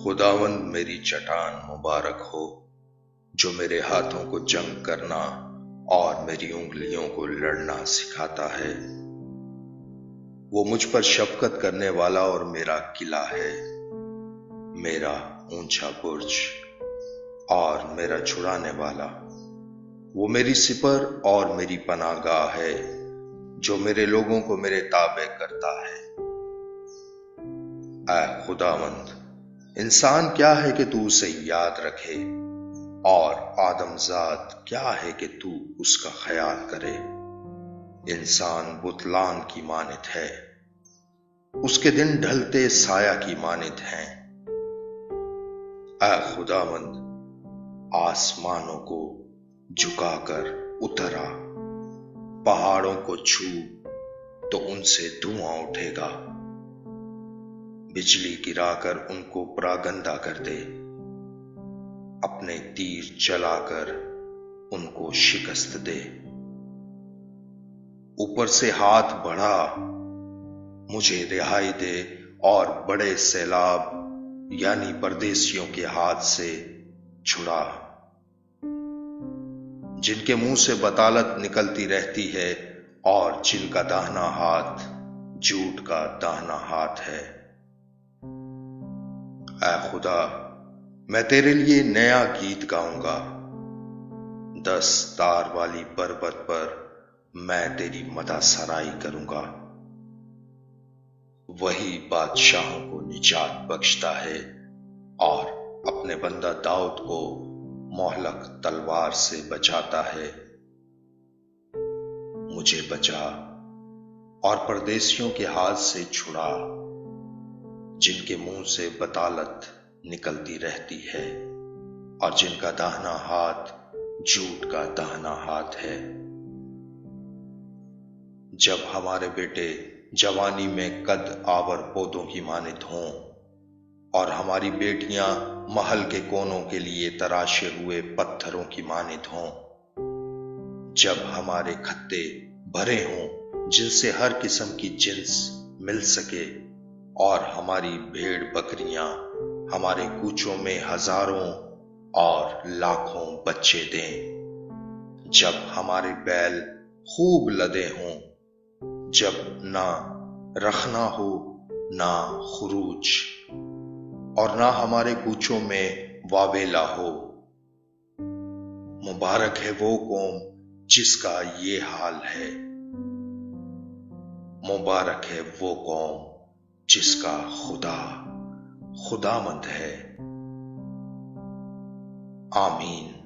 खुदावंद मेरी चट्टान मुबारक हो, जो मेरे हाथों को जंग करना और मेरी उंगलियों को लड़ना सिखाता है। वो मुझ पर शफकत करने वाला और मेरा किला है, मेरा ऊंचा बुर्ज और मेरा छुड़ाने वाला। वो मेरी सिपर और मेरी पनाहगाह है, जो मेरे लोगों को मेरे ताबे करता है। ऐ खुदावंद, इंसान क्या है कि तू उसे याद रखे, और आदमजाद क्या है कि तू उसका ख्याल करे। इंसान बुतलान की मानित है, उसके दिन ढलते साया की मानित हैं। ऐ खुदावंद, आसमानों को झुकाकर उतरा, पहाड़ों को छू तो उनसे धुआं उठेगा। बिजली गिराकर उनको परागंदा कर दे, अपने तीर चलाकर उनको शिकस्त दे। ऊपर से हाथ बढ़ा, मुझे रिहाई दे और बड़े सैलाब यानी परदेसियों के हाथ से छुड़ा, जिनके मुंह से बतालत निकलती रहती है और जिनका दाहिना हाथ झूठ का दाहिना हाथ है। ऐ खुदा, मैं तेरे लिए नया गीत गाऊंगा, 10 तार वाली पर्वत पर मैं तेरी मदा सराई करूंगा। वही बादशाहों को निजात बख्शता है और अपने बंदा दाऊद को मोहलक तलवार से बचाता है। मुझे बचा और परदेसियों के हाथ से छुड़ा, जिनके मुंह से बतालत निकलती रहती है और जिनका दाहिना हाथ झूठ का दाहिना हाथ है। जब हमारे बेटे जवानी में कद आवर पौधों की मानित हों और हमारी बेटियां महल के कोनों के लिए तराशे हुए पत्थरों की मानित हों, जब हमारे खत्ते भरे हों जिनसे हर किस्म की जिन्स मिल सके और हमारी भेड़ बकरियां हमारे कूचों में हजारों और लाखों बच्चे दें, जब हमारे बैल खूब लदे हों, जब ना रखना हो ना खुरूज और ना हमारे कूचों में वावेला हो। मुबारक है वो कौम जिसका ये हाल है, मुबारक है वो कौम जिसका खुदा खुदामंद है। आमीन।